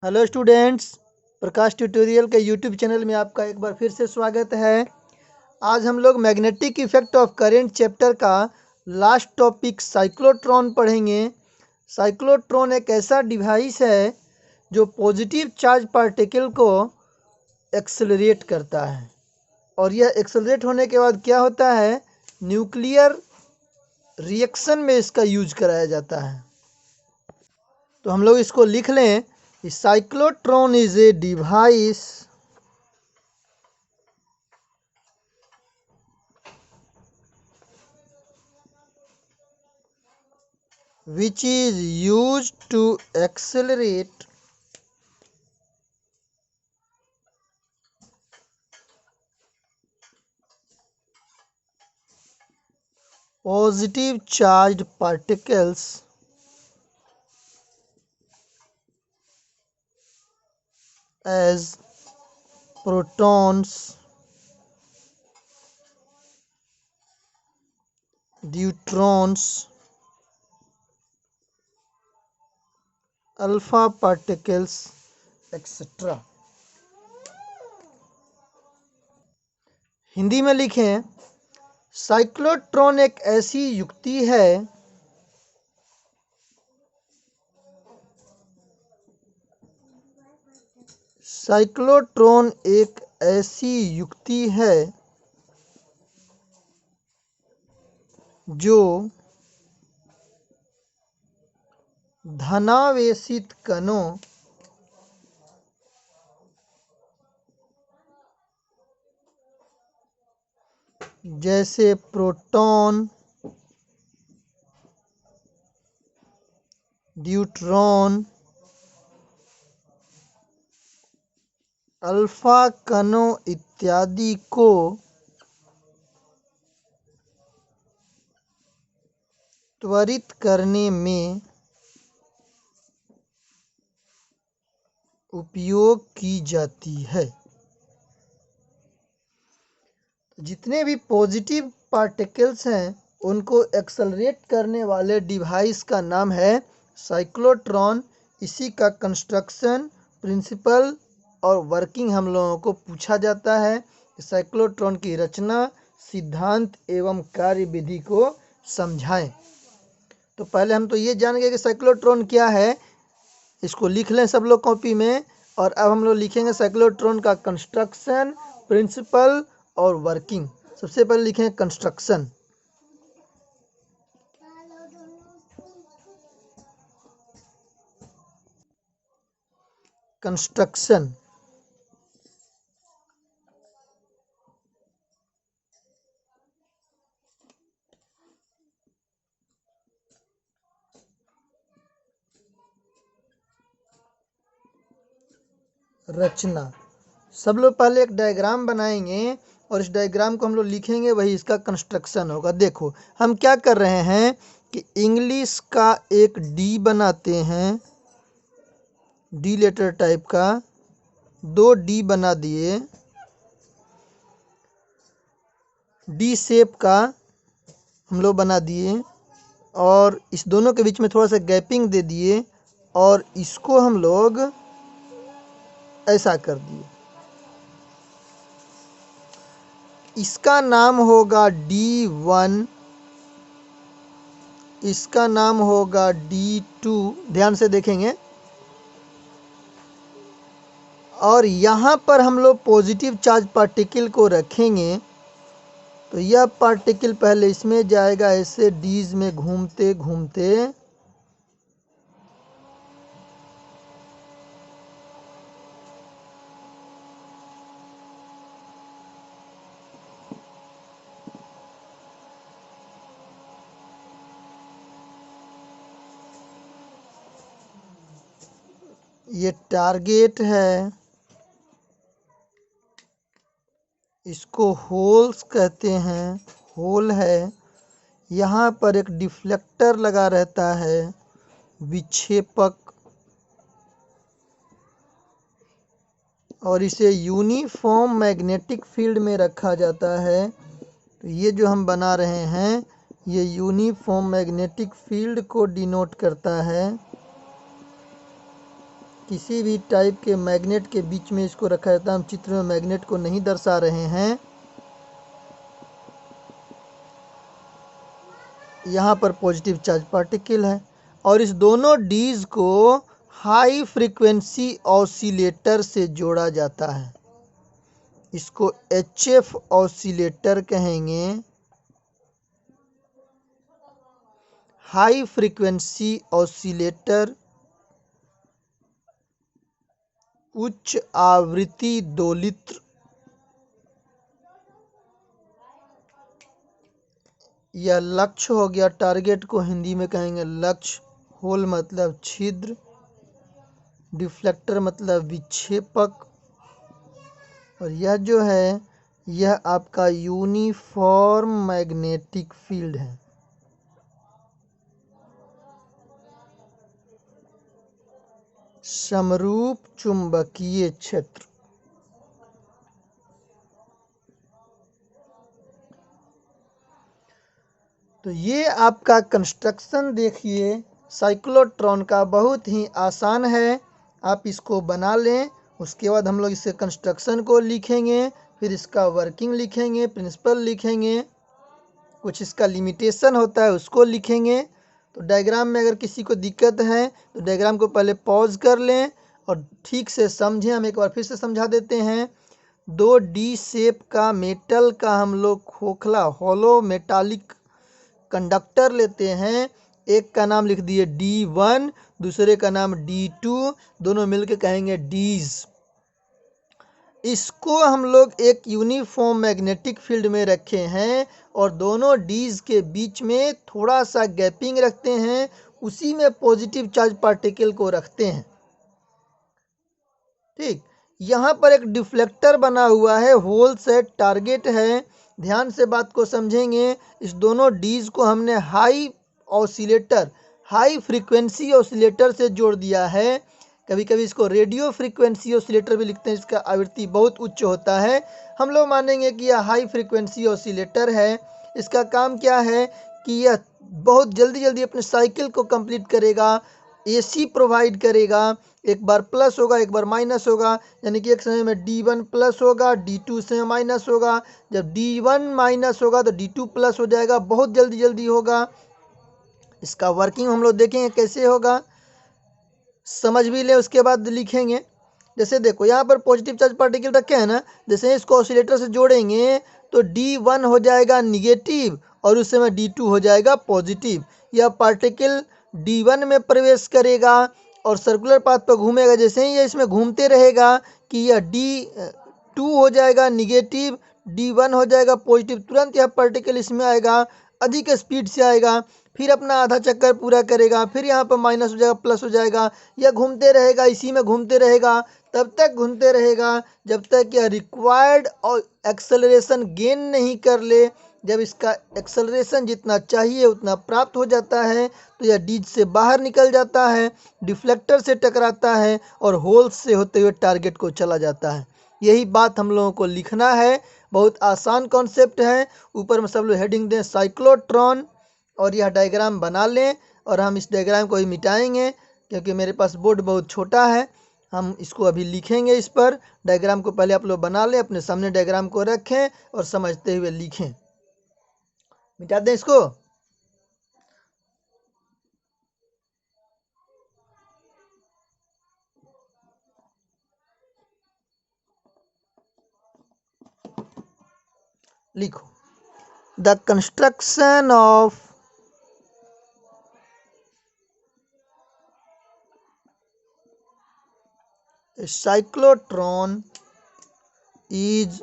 Hello students, प्रकाश tutorial के YouTube channel में आपका एक बार फिर से स्वागत है। आज हम लोग magnetic effect of current chapter का लास्ट टॉपिक साइक्लोट्रॉन पढ़ेंगे। साइक्लोट्रॉन एक ऐसा डिवाइस है जो पॉजिटिव चार्ज पार्टिकल को एक्सेलरेट करता है, और यह एक्सेलरेट होने के बाद क्या होता है, न्यूक्लियर रिएक्शन में इसका यूज कराया जाता है। तो हम लोग इसको लिख लें। Cyclotron is a device which is used to accelerate positive charged particles as protons, neutrons, alpha particles, etc. Hindi में लिखें, साइक्लोट्रॉन एक ऐसी युक्ति है साइक्लोट्रॉन एक ऐसी युक्ति है जो धनावेशित कणों जैसे प्रोटॉन, न्यूट्रॉन, अल्फा कणों इत्यादि को त्वरित करने में उपयोग की जाती है। जितने भी पॉजिटिव पार्टिकल्स हैं उनको एक्सेलरेट करने वाले डिवाइस का नाम है साइक्लोट्रॉन। इसी का कंस्ट्रक्शन, प्रिंसिपल और वर्किंग हम लोगों को पूछा जाता है। साइक्लोट्रॉन की रचना, सिद्धांत एवं कार्यविधि को समझाएं। तो पहले हम तो ये जान गए कि साइक्लोट्रॉन क्या है, इसको लिख लें सब लोग कॉपी में। और अब हम लोग लिखेंगे साइक्लोट्रॉन का कंस्ट्रक्शन, प्रिंसिपल और वर्किंग। सबसे पहले लिखें कंस्ट्रक्शन। कंस्ट्रक्शन रचना। सब लोग पहले एक डायग्राम बनाएंगे और इस डायग्राम को हम लोग लिखेंगे, वही इसका कंस्ट्रक्शन होगा। देखो हम क्या कर रहे हैं कि इंग्लिश का एक डी बनाते हैं, डी लेटर टाइप का, 2 डी बना दिए, डी शेप का हम लोग बना दिए, और इस दोनों के बीच में थोड़ा सा गैपिंग दे दिए, और इसको हम लोग ऐसा कर दिए। इसका नाम होगा D1, इसका नाम होगा D2। ध्यान से देखेंगे। और यहाँ पर हम लोग पॉजिटिव चार्ज पार्टिकल को रखेंगे। तो यह पार्टिकल पहले इसमें जाएगा, ऐसे डीज में घूमते घूमते ये टारगेट है, इसको होल्स कहते हैं, होल है। यहाँ पर एक डिफ्लेक्टर लगा रहता है, विक्षेपक, और इसे यूनिफॉर्म मैग्नेटिक फील्ड में रखा जाता है। तो ये जो हम बना रहे हैं ये यूनिफॉर्म मैग्नेटिक फील्ड को डिनोट करता है। किसी भी टाइप के मैग्नेट के बीच में इसको रखा जाता है। हम चित्र में मैग्नेट को नहीं दर्शा रहे हैं। यहाँ पर पॉजिटिव चार्ज पार्टिकल है और इस दोनों डीज को हाई फ्रीक्वेंसी ऑसिलेटर से जोड़ा जाता है। इसको HF ऑसिलेटर कहेंगे, हाई फ्रीक्वेंसी ऑसिलेटर। उच्च आवृत्ति दोलित्र, यह लक्ष्य हो गया। टारगेट को हिंदी में कहेंगे लक्ष्य। होल मतलब छिद्र, डिफ्लेक्टर मतलब विक्षेपक। और यह जो है यह आपका यूनिफॉर्म मैग्नेटिक फील्ड है। समरूप चुंबकीय क्षेत्र। तो ये आपका कंस्ट्रक्शन देखिए साइक्लोट्रॉन का, बहुत ही आसान है। आप इसको बना लें। उसके बाद हम लोग इसके कंस्ट्रक्शन को लिखेंगे, फिर इसका वर्किंग लिखेंगे, प्रिंसिपल लिखेंगे, कुछ इसका लिमिटेशन होता है उसको लिखेंगे। तो डायग्राम में अगर किसी को दिक्कत है तो डायग्राम को पहले पॉज कर लें और ठीक से समझें। हम एक बार फिर से समझा देते हैं। दो डी शेप का मेटल का हम लोग खोखला हॉलो मेटालिक कंडक्टर लेते हैं। एक का नाम लिख दिए D1, दूसरे का नाम D2, दोनों मिलकर कहेंगे डीज। इसको हम लोग एक यूनिफॉर्म मैग्नेटिक फील्ड में रखे हैं और दोनों डीज के बीच में थोड़ा सा गैपिंग रखते हैं, उसी में पॉजिटिव चार्ज पार्टिकल को रखते हैं। ठीक, यहाँ पर एक डिफ्लेक्टर बना हुआ है, होल सेट टारगेट है। ध्यान से बात को समझेंगे। इस दोनों डीज को हमने high oscillator, high frequency oscillator से जोड़ दिया है। कभी कभी इसको रेडियो फ्रीक्वेंसी ऑसिलेटर भी लिखते हैं, इसका आवृत्ति बहुत उच्च होता है। हम लोग मानेंगे कि यह हाई फ्रीक्वेंसी ऑसिलेटर है। इसका काम क्या है कि यह बहुत जल्दी जल्दी अपने साइकिल को कंप्लीट करेगा, AC प्रोवाइड करेगा। एक बार प्लस होगा, एक बार माइनस होगा, यानी कि एक समय में D1 प्लस होगा, D2 से माइनस होगा। जब D1 माइनस होगा तो D2 प्लस हो जाएगा, बहुत जल्दी जल्दी होगा। इसका वर्किंग हम लोग देखेंगे कैसे होगा, समझ भी ले उसके बाद लिखेंगे। जैसे देखो यहाँ पर पॉजिटिव चार्ज पार्टिकल रखे हैं ना, जैसे इसको ऑसिलेटर से जोड़ेंगे तो D1 हो जाएगा निगेटिव और उस समय D2 हो जाएगा पॉजिटिव। यह पार्टिकल D1 में प्रवेश करेगा और सर्कुलर पाथ पर घूमेगा। जैसे ही ये इसमें घूमते रहेगा कि यह D2 हो जाएगा निगेटिव, D1 हो जाएगा पॉजिटिव, तुरंत यह पार्टिकल इसमें आएगा, अधिक स्पीड से आएगा, फिर अपना आधा चक्कर पूरा करेगा, फिर यहाँ पर माइनस हो जाएगा, प्लस हो जाएगा। यह घूमते रहेगा, इसी में घूमते रहेगा, तब तक घूमते रहेगा जब तक यह रिक्वायर्ड और एक्सेलरेशन गेन नहीं कर ले। जब इसका एक्सेलरेशन जितना चाहिए उतना प्राप्त हो जाता है तो यह डीज से बाहर निकल जाता है, डिफ्लेक्टर से टकराता है और होल्स से होते हुए टारगेट को चला जाता है। यही बात हम लोगों को लिखना है। बहुत आसान कॉन्सेप्ट है। ऊपर में सब लोग हेडिंग दें साइक्लोट्रॉन और यह डायग्राम बना लें। और हम इस डायग्राम को ही मिटाएंगे क्योंकि मेरे पास बोर्ड बहुत छोटा है। हम इसको अभी लिखेंगे इस पर। डायग्राम को पहले आप लोग बना लें, अपने सामने डायग्राम को रखें और समझते हुए लिखें। मिटा दें इसको। लिखो, the construction of a cyclotron is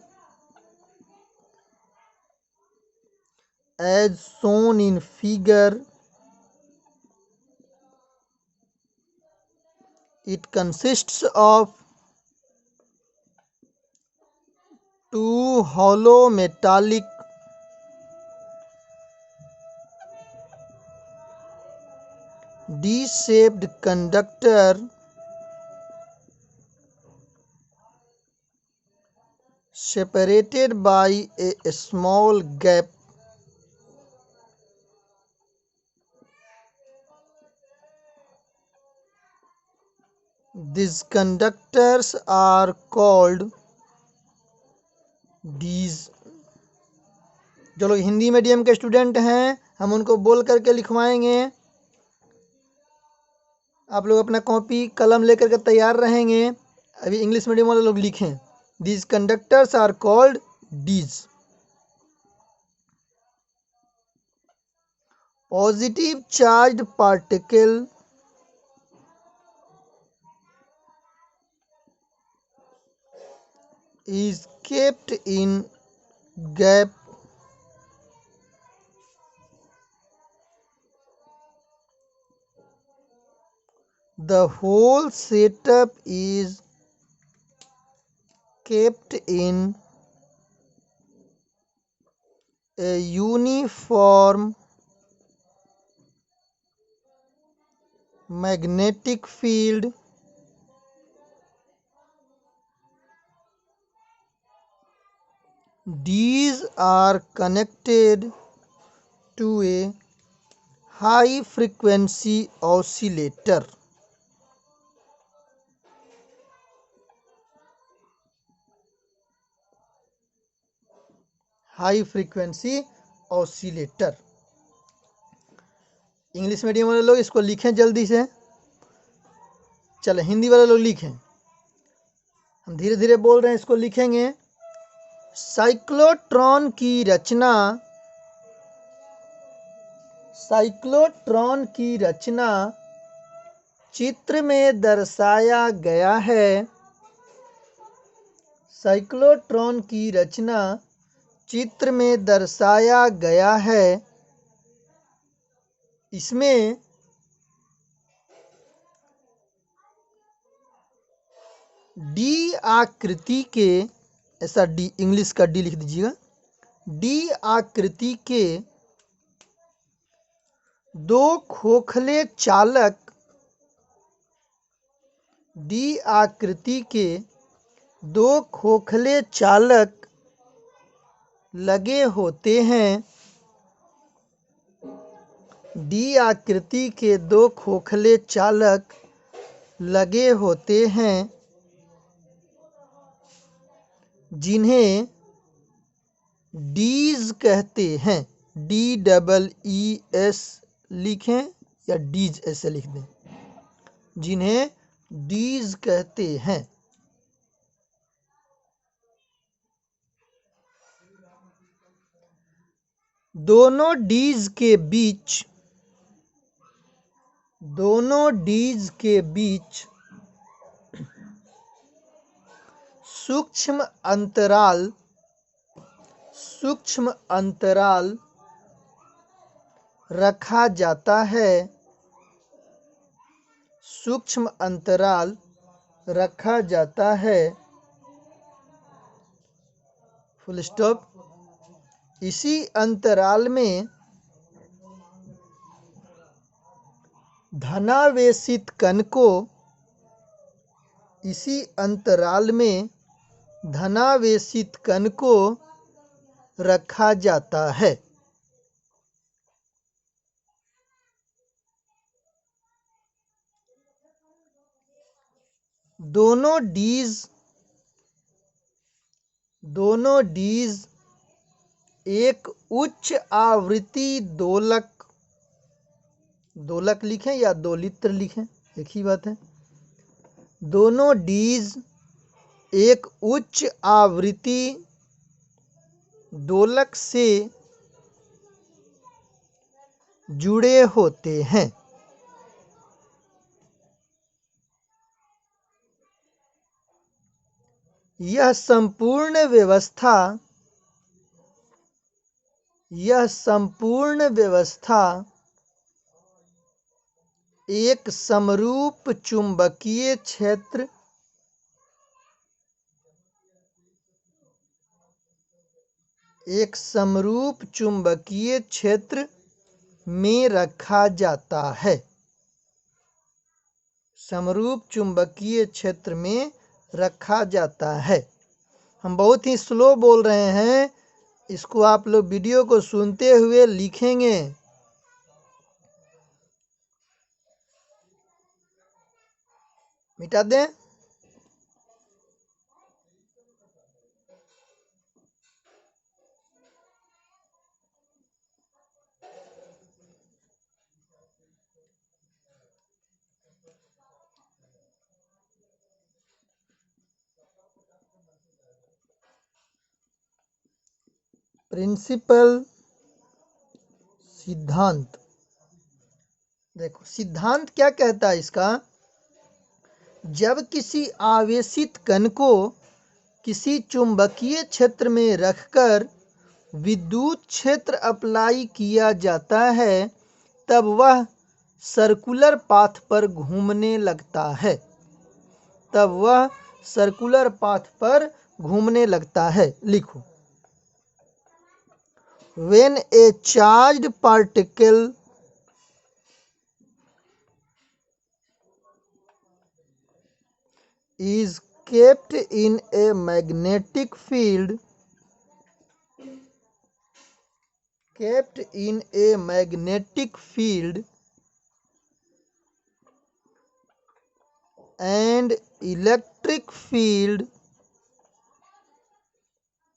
as shown in figure. It consists of two hollow metallic D-shaped conductor separated by a small gap These conductors are called Ds। जो लोग हिंदी मीडियम के स्टूडेंट हैं हम उनको बोल करके लिखवाएंगे। आप लोग अपना कॉपी कलम लेकर के तैयार रहेंगे। अभी इंग्लिश मीडियम वाले लोग लिखें, These conductors are called Ds। Positive charged particle is kept in gap the whole setup is kept in a uniform magnetic field These are connected to a high frequency oscillator। High frequency oscillator. English medium वाले लोग इसको लिखें जल्दी से। चलो हिंदी वाले लोग लिखें, हम धीरे धीरे बोल रहे हैं, इसको लिखेंगे। साइक्लोट्रॉन की रचना, साइक्लोट्रॉन की रचना चित्र में दर्शाया गया है। साइक्लोट्रॉन की रचना चित्र में दर्शाया गया है। इसमें डी आकृति के, ऐसा डी इंग्लिश का डी लिख दीजिएगा, डी आकृति के दो खोखले चालक, डी आकृति के दो खोखले चालक लगे होते हैं। डी आकृति के दो खोखले चालक लगे होते हैं जिन्हें डीज कहते हैं। DEES लिखें या डीज ऐसे लिख दें, जिन्हें डीज कहते हैं। दोनों डीज के बीच, दोनों डीज के बीच सूक्ष्म अंतराल, सूक्ष्म अंतराल रखा जाता है। सूक्ष्म अंतराल रखा जाता है। Full stop. इसी अंतराल में धनावेशित कण को, इसी अंतराल में धनावेशित कण को रखा जाता है। दोनों डीज एक उच्च आवृत्ति दोलक, दोलक लिखें या दोलित्र लिखें, एक ही बात है। दोनों डीज एक उच्च आवृत्ति दोलक से जुड़े होते हैं। यह संपूर्ण व्यवस्था एक समरूप चुंबकीय क्षेत्र, एक समरूप चुंबकीय क्षेत्र में रखा जाता है। समरूप चुंबकीय क्षेत्र में रखा जाता है। हम बहुत ही स्लो बोल रहे हैं, इसको आप लोग वीडियो को सुनते हुए लिखेंगे। मिटा दें। प्रिंसिपल, सिद्धांत। देखो सिद्धांत क्या कहता है इसका, जब किसी आवेशित कण को किसी चुंबकीय क्षेत्र में रखकर विद्युत क्षेत्र अप्लाई किया जाता है तब वह सर्कुलर पाथ पर घूमने लगता है। तब वह सर्कुलर पाथ पर घूमने लगता है। लिखो, when a charged particle is kept in a magnetic field, and electric field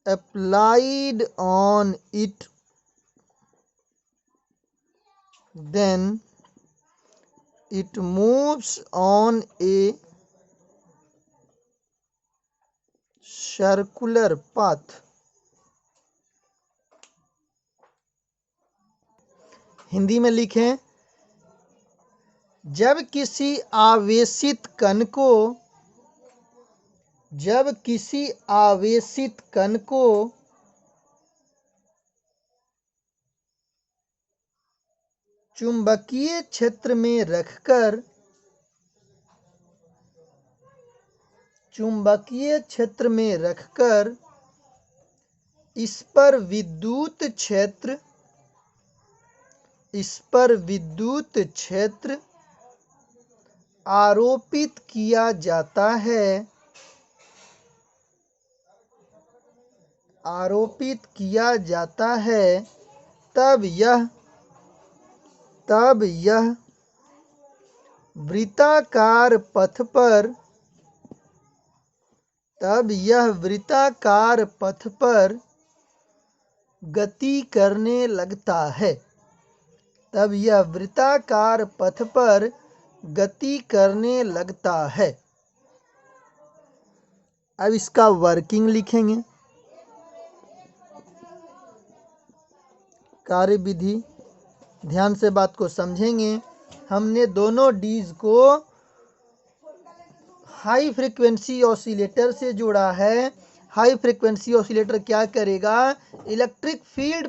applied on it, then it moves on a circular path। Hindi में लिखें, जब किसी आवेशित कण को चुंबकीय क्षेत्र में रखकर इस पर विद्युत क्षेत्र आरोपित किया जाता है तब यह वृत्ताकार पथ पर गति करने लगता है। तब यह वृत्ताकार पथ पर गति करने लगता है। अब इसका वर्किंग लिखेंगे। कार्यविधि, ध्यान से बात को समझेंगे। हमने दोनों डीज को हाई फ्रीक्वेंसी ऑसिलेटर से जोड़ा है। हाई फ्रीक्वेंसी ऑसिलेटर क्या करेगा, इलेक्ट्रिक फील्ड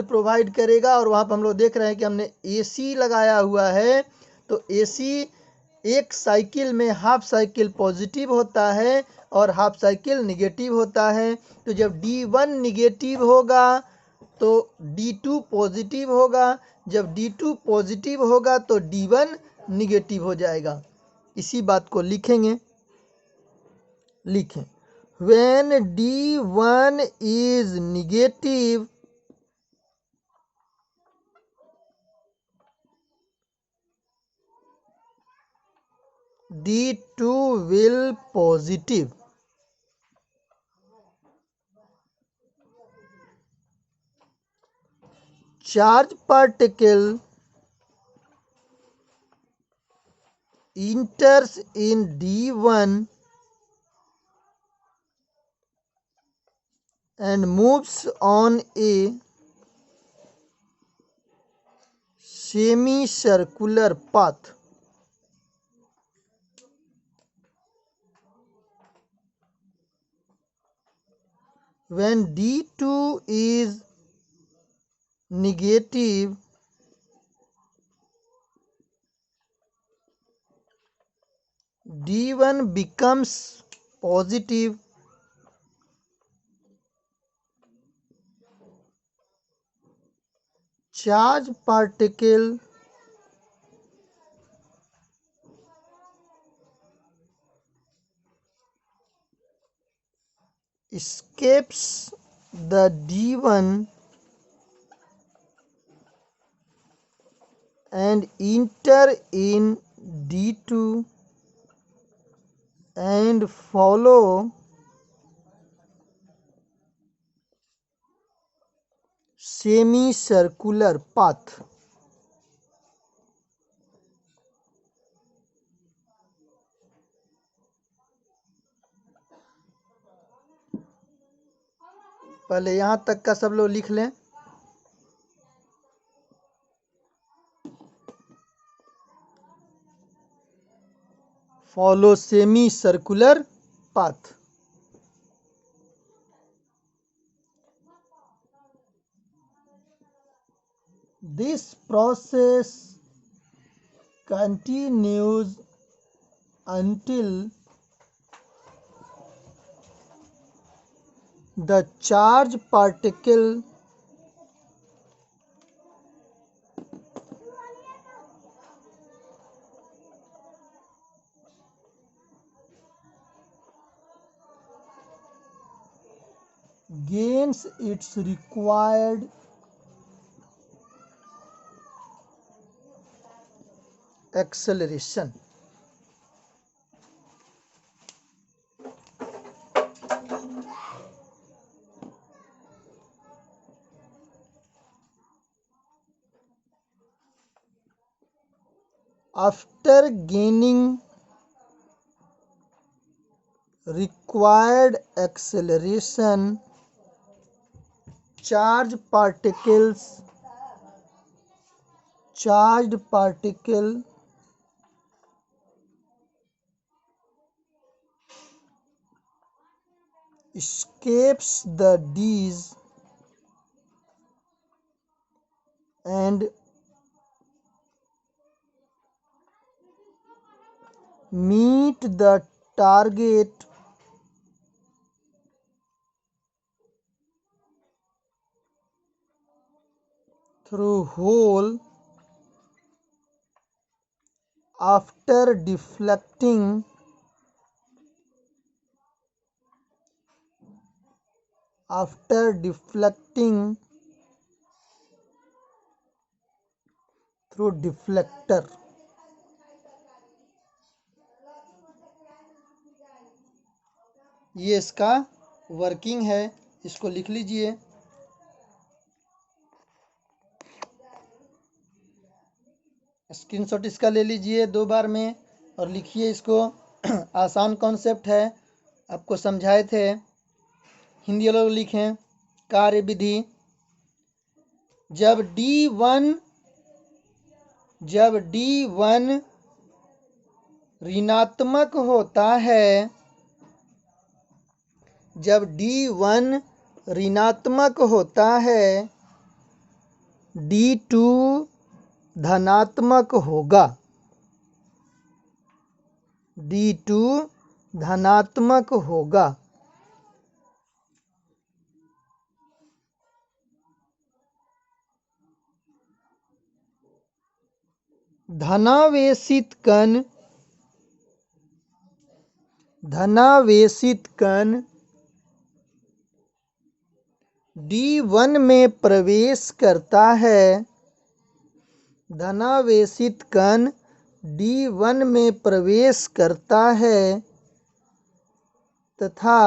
प्रोवाइड करेगा और वहाँ पर हम लोग देख रहे हैं कि हमने एसी लगाया हुआ है। तो एसी एक साइकिल में हाफ साइकिल पॉजिटिव होता है और हाफ साइकिल निगेटिव होता है। तो जब D1 निगेटिव होगा तो D2 पॉजिटिव होगा, जब D2 पॉजिटिव होगा तो D1 निगेटिव हो जाएगा। इसी बात को लिखेंगे। लिखें, when D1 is negative, D2 will positive। Charge particle enters in D1 and moves on a semicircular path। When D2 is negative, D1 becomes positive charge particle escapes the D1 and enter in D2 and follow semicircular path. पहले यहाँ तक का सब लोग लिख लें। Follow semicircular path. This process continues until the charged particle gains its required acceleration. After gaining required acceleration, charged particle escapes the D's and meet the target through hole after deflecting through deflector. ये इसका working है, इसको लिख लीजिए। Screenshot इसका ले लीजिए 2 बार में और लिखिए इसको। आसान कॉन्सेप्ट है, आपको समझाए थे। हिंदी लोग लिखें। कार्य विधि: जब D1 ऋणात्मक होता है, जब D1 ऋणात्मक होता है, D2 धनात्मक होगा। D2 धनात्मक होगा। धनावेशित कण D1 में प्रवेश करता है। धनावेशित कण D1 में प्रवेश करता है तथा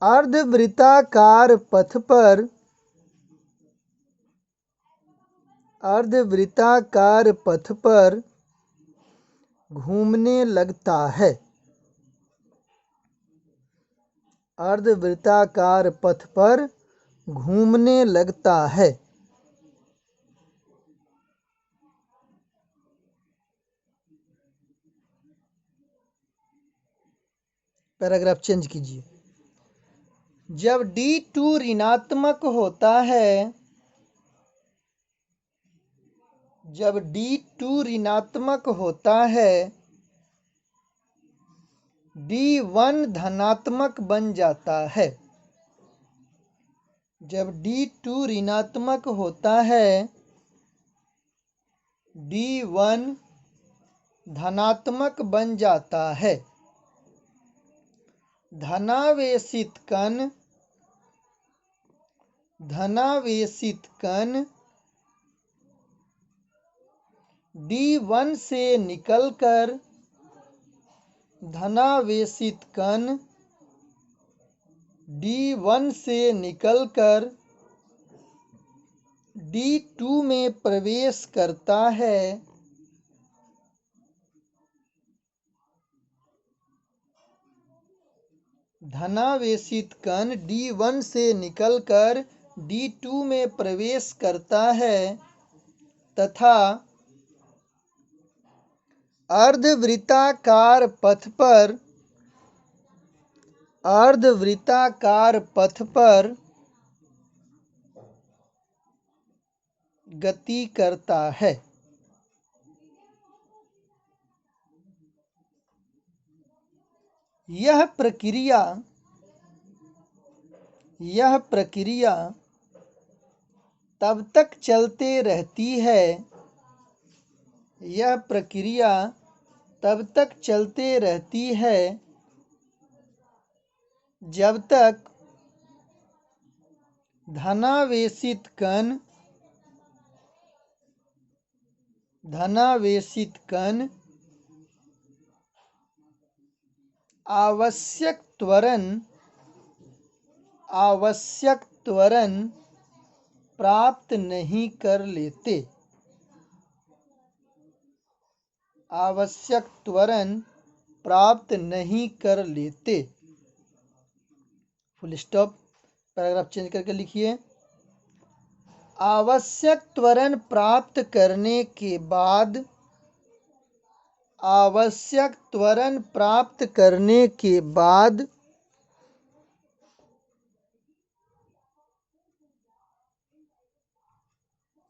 अर्धवृत्ताकार पथ पर घूमने लगता है। अर्धवृत्ताकार पथ पर घूमने लगता है। पैराग्राफ चेंज कीजिए। जब D2 ऋणात्मक होता है, जब D2 ऋणात्मक होता है, D1 धनात्मक बन जाता है। जब D2 ऋणात्मक होता है, D1 धनात्मक बन जाता है। धनावेशित कण धनावेशित कण D1 से निकलकर धनावेशित कण D1 से निकलकर D2 में प्रवेश करता है। धनावेशित कण D1 से निकलकर D2 में प्रवेश करता है तथा अर्धवृत्ताकार पथ पर गति करता है। यह प्रक्रिया तब तक चलते रहती है जब तक धनावेशित कण आवश्यक त्वरण प्राप्त नहीं कर लेते। Full stop. पैराग्राफ चेंज करके लिखिए। आवश्यक त्वरण प्राप्त करने के बाद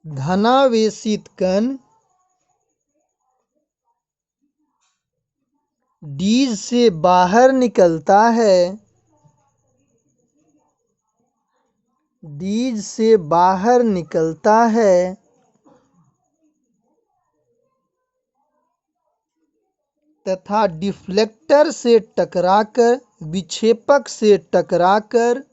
धनावेशित कण D से बाहर निकलता है तथा डिफ्लेक्टर से टकराकर विक्षेपक से टकराकर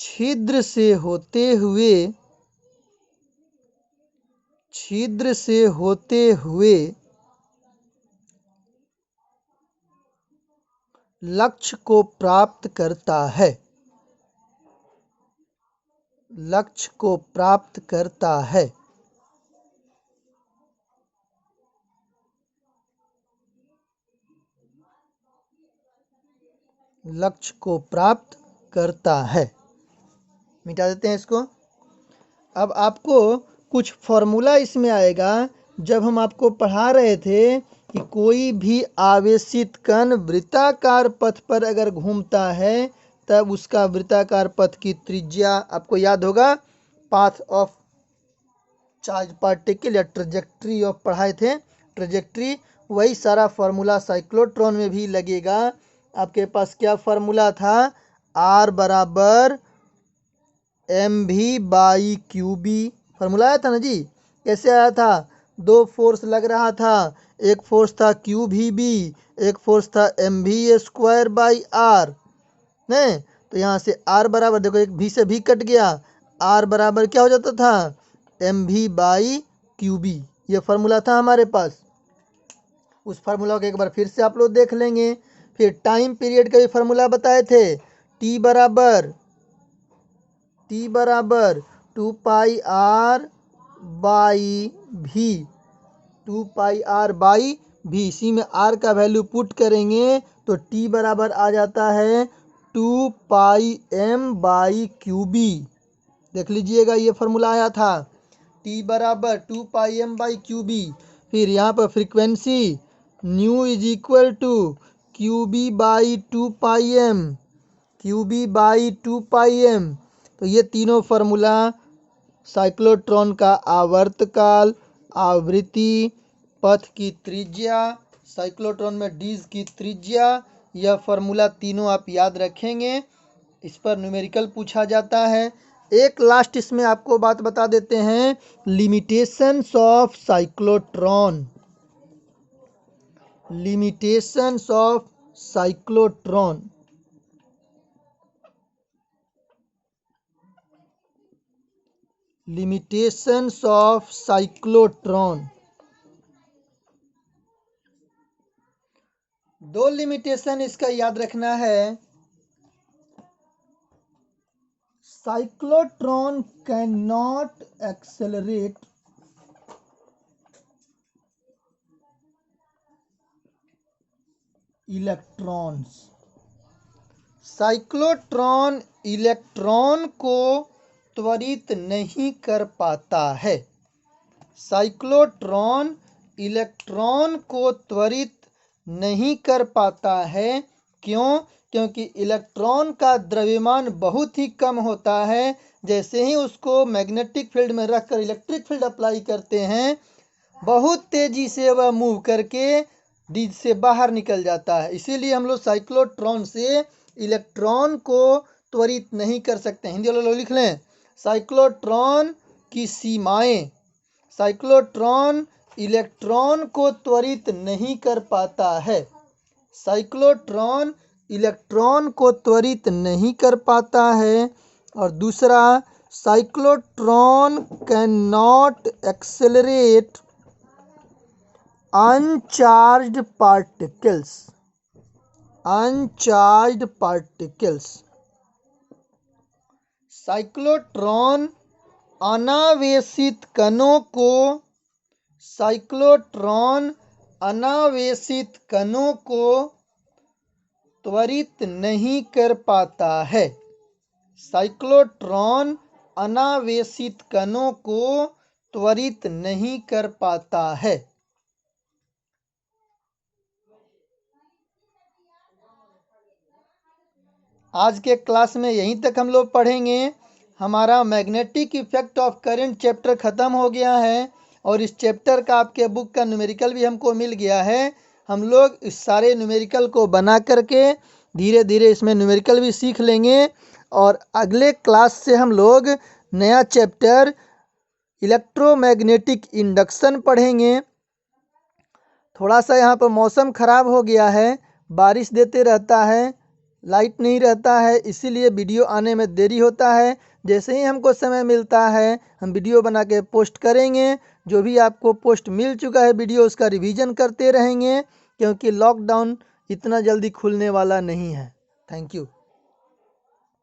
छिद्र से होते हुए लक्ष्य को प्राप्त करता है। लक्ष्य को प्राप्त करता है। मिटा देते हैं इसको। अब आपको कुछ फॉर्मूला इसमें आएगा। जब हम आपको पढ़ा रहे थे कि कोई भी आवेशित कण वृत्ताकार पथ पर अगर घूमता है तब उसका वृत्ताकार पथ की त्रिज्या आपको याद होगा, पाथ ऑफ चार्ज पार्टिकल या ट्रेजेक्ट्री ऑफ पढ़ाए थे, ट्रेजेक्ट्री। वही सारा फॉर्मूला साइक्लोट्रॉन में भी लगेगा। आपके पास क्या फॉर्मूला था? R बराबर mv/qb फॉर्मूला आया था ना जी। कैसे आया था? दो फोर्स लग रहा था, एक फोर्स था QVB, एक फोर्स था mv²/r। नहीं तो यहाँ से R बराबर, देखो एक भी से भी कट गया, R बराबर क्या हो जाता था? mv/qb। ये फार्मूला था हमारे पास। उस फार्मूला को एक बार फिर से आप लोग देख लेंगे। फिर टाइम पीरियड का भी फार्मूला बताए थे। T बराबर 2πr/v, 2πr/v। इसी में R का वैल्यू पुट करेंगे तो T बराबर आ जाता है 2πm/qb। देख लीजिएगा, ये फार्मूला आया था। T बराबर 2πm/qb। फिर यहाँ पर frequency nu is equal to qb/2πm, qb/2πm। तो ये तीनों फार्मूला साइक्लोट्रॉन का आवर्तकाल, आवृत्ति, पथ की त्रिज्या, साइक्लोट्रॉन में डीज की त्रिज्या, यह फार्मूला तीनों आप याद रखेंगे। इस पर न्यूमेरिकल पूछा जाता है। एक लास्ट इसमें आपको बात बता देते हैं, limitations of cyclotron. limitations of cyclotron. Limitations of cyclotron. दो लिमिटेशन इसका याद रखना है. cyclotron cannot accelerate electrons. Cyclotron electron को त्वरित नहीं कर पाता है. साइक्लोट्रॉन इलेक्ट्रॉन को त्वरित नहीं कर पाता है. क्यों? क्योंकि इलेक्ट्रॉन का द्रव्यमान बहुत ही कम होता है. जैसे ही उसको मैग्नेटिक फील्ड में रखकर इलेक्ट्रिक फील्ड अप्लाई करते हैं, बहुत तेजी से वह मूव करके डिस्क से बाहर निकल जाता है. इसीलिए हम लोग साइक्लोट्रॉन से इलेक्ट्रॉन को त्वरित नहीं कर सकते. हिंदी वाले लोग लिख लें, साइक्लोट्रॉन की सीमाएं. साइक्लोट्रॉन इलेक्ट्रॉन को त्वरित नहीं कर पाता है. साइक्लोट्रॉन इलेक्ट्रॉन को त्वरित नहीं कर पाता है. और दूसरा, cyclotron can not accelerate uncharged particles. Uncharged particles. Cyclotron अनावेशित कणों को साइक्लोट्रॉन अनावेशित कणों को त्वरित नहीं कर पाता है. साइक्लोट्रॉन अनावेशित कणों को त्वरित नहीं कर पाता है. आज के क्लास में यहीं तक हम लोग पढ़ेंगे. हमारा magnetic effect of current chapter ख़त्म हो गया है और इस चैप्टर का आपके बुक का न्यूमेरिकल भी हमको मिल गया है. हम लोग इस सारे न्यूमेरिकल को बना करके धीरे धीरे इसमें न्यूमेरिकल भी सीख लेंगे और अगले क्लास से हम लोग नया चैप्टर इलेक्ट्रोमैग्नेटिक इंडक्शन पढ़ेंगे. थोड़ा सा यहाँ पर मौसम ख़राब हो गया है, बारिश देते रहता है, लाइट नहीं रहता है, इसीलिए वीडियो आने में देरी होता है. जैसे ही हमको समय मिलता है हम वीडियो बना के पोस्ट करेंगे. जो भी आपको पोस्ट मिल चुका है वीडियो, उसका रिवीजन करते रहेंगे क्योंकि लॉकडाउन इतना जल्दी खुलने वाला नहीं है. Thank you.